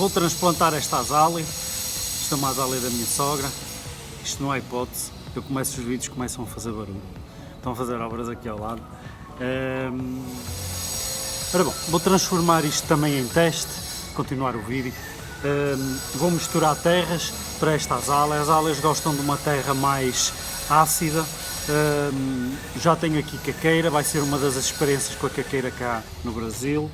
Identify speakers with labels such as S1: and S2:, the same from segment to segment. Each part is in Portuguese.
S1: vou transplantar esta azália. Isto é uma azália da minha sogra. Isto não há hipótese. Eu começo os vídeos, começam a fazer barulho. Estão a fazer obras aqui ao lado. Ora bom, vou transformar isto também em teste, continuar o vídeo. Vou misturar terras para esta azália. As azálias gostam de uma terra mais ácida. Já tenho aqui caqueira, vai ser uma das experiências com a caqueira cá no Brasil.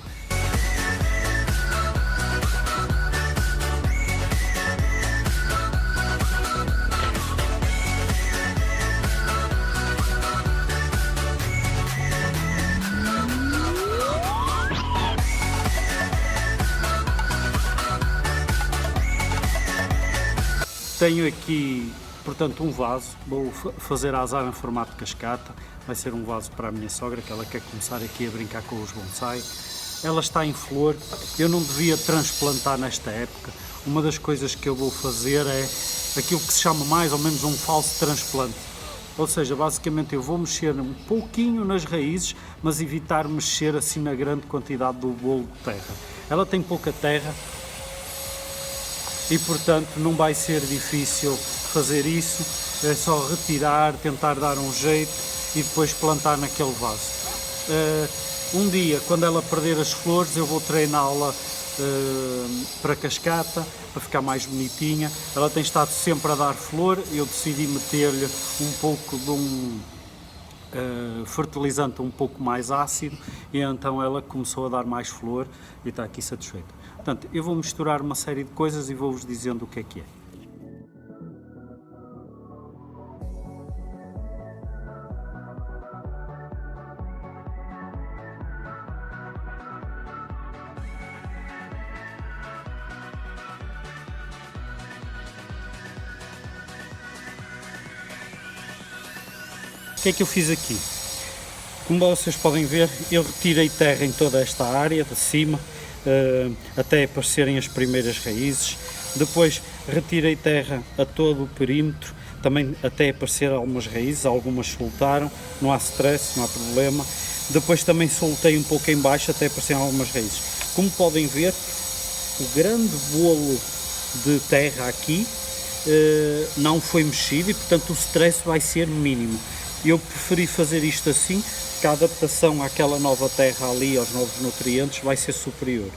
S1: Tenho aqui, portanto, um vaso, vou fazer a azália em formato de cascata, vai ser um vaso para a minha sogra, que ela quer começar aqui a brincar com os bonsai. Ela está em flor, eu não devia transplantar nesta época. Uma das coisas que eu vou fazer é aquilo que se chama mais ou menos um falso transplante. Ou seja, basicamente eu vou mexer um pouquinho nas raízes, mas evitar mexer assim na grande quantidade do bolo de terra. Ela tem pouca terra, e portanto não vai ser difícil fazer isso, é só retirar, tentar dar um jeito e depois plantar naquele vaso. Um dia, quando ela perder as flores, eu vou treiná-la para cascata, para ficar mais bonitinha. Ela tem estado sempre a dar flor, eu decidi meter-lhe um pouco de um fertilizante um pouco mais ácido e então ela começou a dar mais flor e está aqui satisfeita. Portanto, eu vou misturar uma série de coisas e vou-vos dizendo o que é. O que é que eu fiz aqui? Como vocês podem ver, eu retirei terra em toda esta área de cima, até aparecerem as primeiras raízes. Depois retirei terra a todo o perímetro, também até aparecer algumas raízes, algumas soltaram, não há stress, não há problema. Depois também soltei um pouco em baixo até aparecerem algumas raízes. Como podem ver, o grande bolo de terra aqui não foi mexido e portanto o stress vai ser mínimo. Eu preferi fazer isto assim, porque a adaptação àquela nova terra ali, aos novos nutrientes, vai ser superior.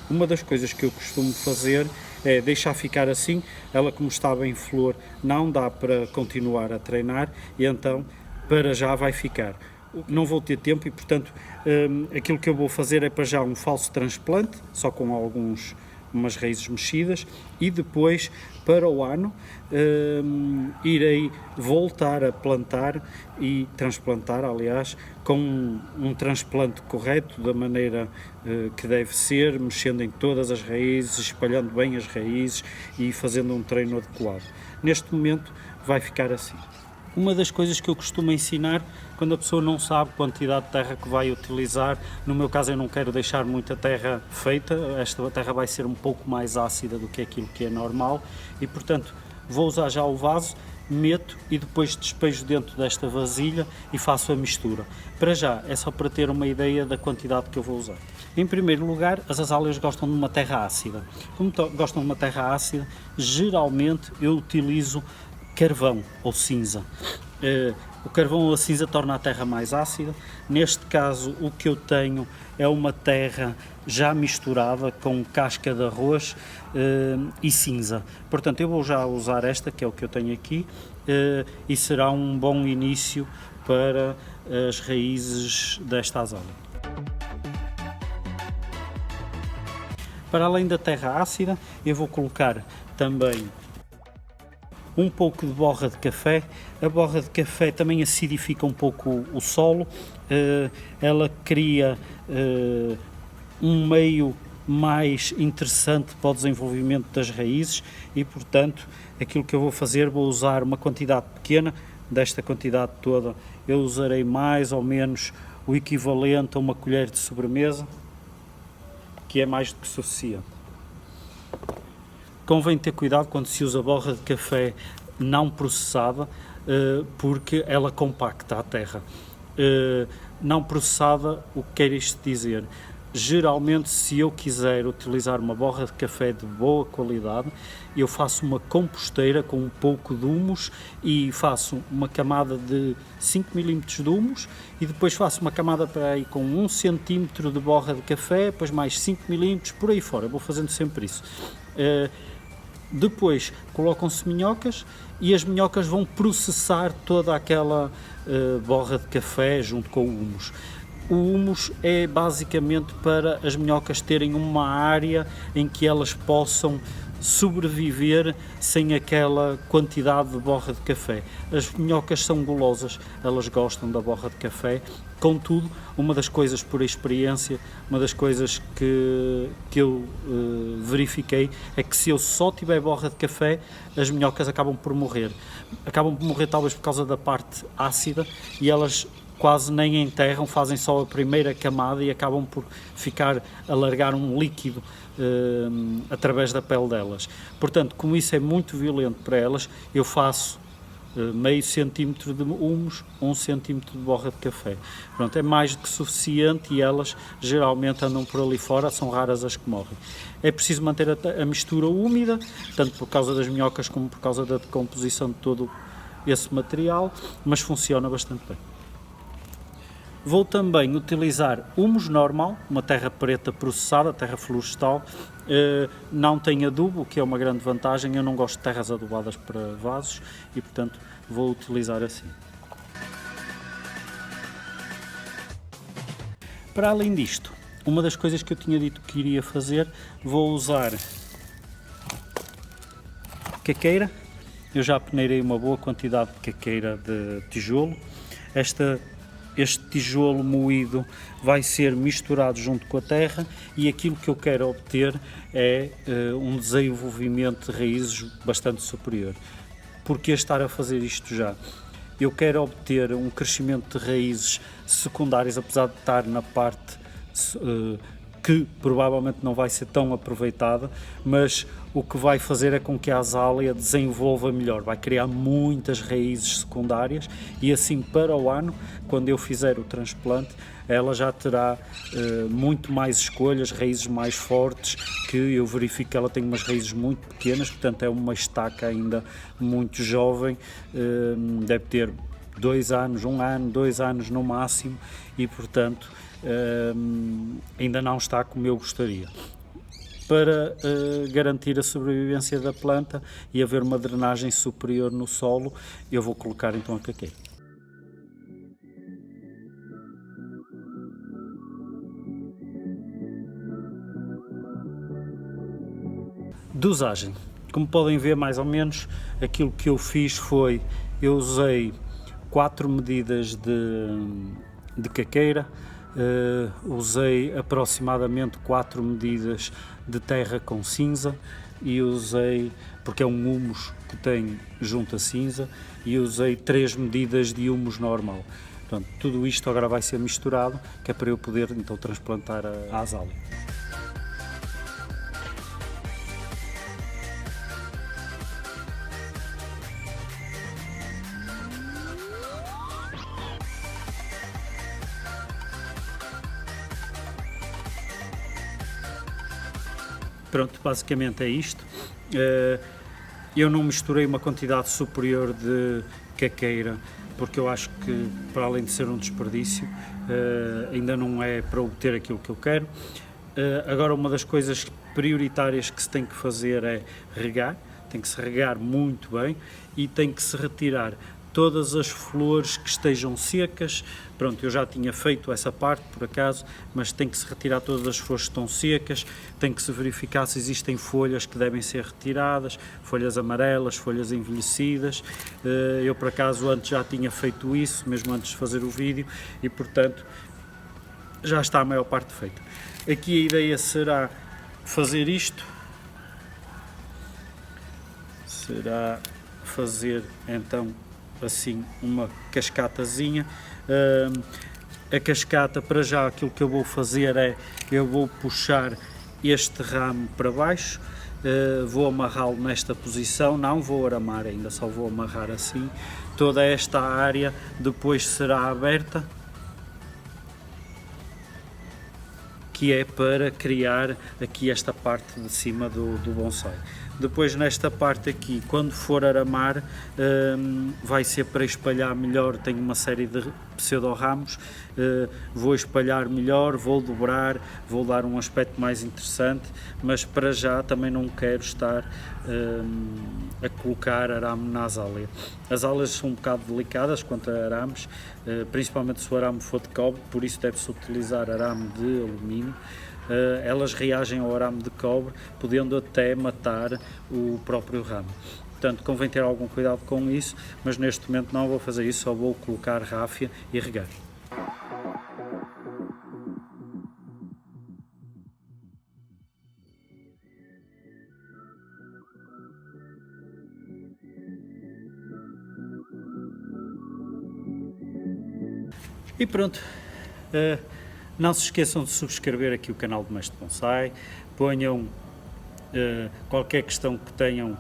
S1: Uma das coisas que eu costumo fazer é deixar ficar assim, ela como estava em flor não dá para continuar a treinar e então para já vai ficar. Não vou ter tempo e portanto aquilo que eu vou fazer é para já um falso transplante, só com umas raízes mexidas e depois para o ano irei voltar a plantar e transplantar, aliás, com um transplante correto, da maneira que deve ser, mexendo em todas as raízes, espalhando bem as raízes e fazendo um treino adequado. Neste momento vai ficar assim. Uma das coisas que eu costumo ensinar, quando a pessoa não sabe a quantidade de terra que vai utilizar, no meu caso eu não quero deixar muita terra feita, esta terra vai ser um pouco mais ácida do que aquilo que é normal e portanto vou usar já o vaso, meto e depois despejo dentro desta vasilha e faço a mistura. Para já é só para ter uma ideia da quantidade que eu vou usar. Em primeiro lugar, as azálias gostam de uma terra ácida. Como gostam de uma terra ácida, geralmente eu utilizo carvão ou cinza. O carvão ou a cinza torna a terra mais ácida. Neste caso o que eu tenho é uma terra já misturada com casca de arroz e cinza. Portanto eu vou já usar esta, que é o que eu tenho aqui, e será um bom início para as raízes desta azália. Para além da terra ácida, eu vou colocar também um pouco de borra de café. A borra de café também acidifica um pouco o solo, ela cria um meio mais interessante para o desenvolvimento das raízes e portanto aquilo que eu vou fazer, vou usar uma quantidade pequena, desta quantidade toda eu usarei mais ou menos o equivalente a uma colher de sobremesa, que é mais do que suficiente. Convém ter cuidado quando se usa borra de café não processada, porque ela compacta a terra. Não processada, o que quer isto dizer? geralmente, se eu quiser utilizar uma borra de café de boa qualidade, eu faço uma composteira com um pouco de humus e faço uma camada de 5 mm de humus e depois faço uma camada para aí com 1 cm de borra de café, depois mais 5 mm, por aí fora, eu vou fazendo sempre isso. Depois colocam-se minhocas e as minhocas vão processar toda aquela borra de café junto com o humus. O humus é basicamente para as minhocas terem uma área em que elas possam sobreviver sem aquela quantidade de borra de café. As minhocas são golosas, elas gostam da borra de café, contudo, uma das coisas por experiência, uma das coisas que eu verifiquei é que se eu só tiver borra de café, as minhocas acabam por morrer talvez por causa da parte ácida e elas quase nem enterram, fazem só a primeira camada e acabam por ficar a largar um líquido através da pele delas. Portanto, como isso é muito violento para elas, eu faço meio centímetro de humus, 1 centímetro de borra de café. Pronto, é mais do que suficiente e elas geralmente andam por ali fora, são raras as que morrem. É preciso manter a mistura úmida, tanto por causa das minhocas como por causa da decomposição de todo esse material, mas funciona bastante bem. Vou também utilizar humus normal, uma terra preta processada, terra florestal, não tem adubo, o que é uma grande vantagem, eu não gosto de terras adubadas para vasos e portanto vou utilizar assim. Para além disto, uma das coisas que eu tinha dito que iria fazer, vou usar caqueira, eu já peneirei uma boa quantidade de caqueira de tijolo, este tijolo moído vai ser misturado junto com a terra e aquilo que eu quero obter é um desenvolvimento de raízes bastante superior. Porquê estar a fazer isto já? Eu quero obter um crescimento de raízes secundárias, apesar de estar na parte que provavelmente não vai ser tão aproveitada, mas o que vai fazer é com que a azália desenvolva melhor, vai criar muitas raízes secundárias e assim para o ano, quando eu fizer o transplante, ela já terá muito mais escolhas, raízes mais fortes, que eu verifico que ela tem umas raízes muito pequenas, portanto é uma estaca ainda muito jovem, deve ter 2 anos, 1 ano, 2 anos no máximo e portanto ainda não está como eu gostaria. Para garantir a sobrevivência da planta e haver uma drenagem superior no solo, eu vou colocar então a caqueira. Dosagem. Como podem ver, mais ou menos, aquilo que eu fiz foi, eu usei 4 medidas de caqueira, usei aproximadamente 4 medidas de terra com cinza e usei, porque é um humus que tem junto a cinza, e usei 3 medidas de humus normal. Portanto, tudo isto agora vai ser misturado, que é para eu poder então transplantar a azália. Pronto, basicamente é isto. Eu não misturei uma quantidade superior de caqueira, porque eu acho que, para além de ser um desperdício, ainda não é para obter aquilo que eu quero. Agora, uma das coisas prioritárias que se tem que fazer é regar, tem que se regar muito bem e tem que se retirar todas as flores que estejam secas. Pronto, eu já tinha feito essa parte por acaso, mas tem que se retirar todas as flores que estão secas, tem que se verificar se existem folhas que devem ser retiradas, folhas amarelas, folhas envelhecidas. Eu por acaso antes já tinha feito isso, mesmo antes de fazer o vídeo, e portanto já está a maior parte feita. Aqui a ideia será fazer isto, será fazer então assim uma cascatazinha. A cascata, para já, aquilo que eu vou fazer é, eu vou puxar este ramo para baixo, vou amarrá-lo nesta posição, não vou aramar ainda, só vou amarrar assim. Toda esta área depois será aberta, que é para criar aqui esta parte de cima do bonsai. Depois nesta parte aqui, quando for aramar, vai ser para espalhar melhor, tenho uma série de pseudo-ramos, vou espalhar melhor, vou dobrar, vou dar um aspecto mais interessante, mas para já também não quero estar a colocar arame na azália. As alas são um bocado delicadas quanto a arames, principalmente se o arame for de cobre, por isso deve-se utilizar arame de alumínio. Elas reagem ao arame de cobre, podendo até matar o próprio ramo. Portanto, convém ter algum cuidado com isso, mas neste momento não vou fazer isso, só vou colocar ráfia e regar. E pronto. Não se esqueçam de subscrever aqui o canal do Mestre Bonsai, ponham qualquer questão que tenham,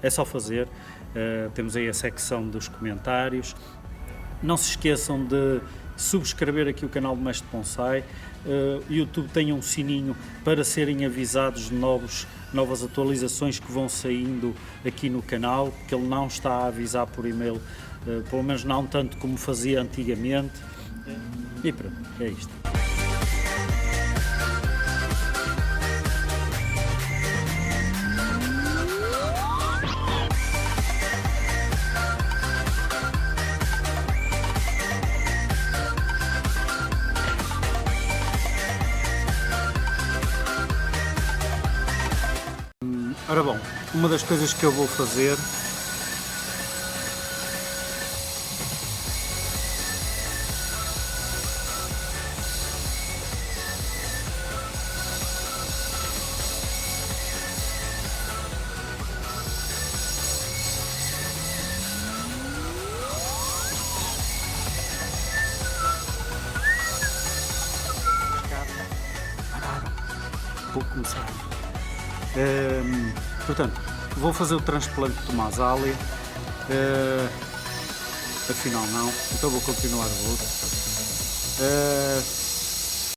S1: é só fazer, temos aí a secção dos comentários. Não se esqueçam de subscrever aqui o canal do Mestre Bonsai, YouTube tem um sininho para serem avisados de novas atualizações que vão saindo aqui no canal, porque ele não está a avisar por e-mail, pelo menos não tanto como fazia antigamente. E pronto, é isto. Ora bom, uma das coisas que eu vou fazer vou começar. Portanto, vou fazer o transplante de uma azália, afinal não, então vou continuar o outro.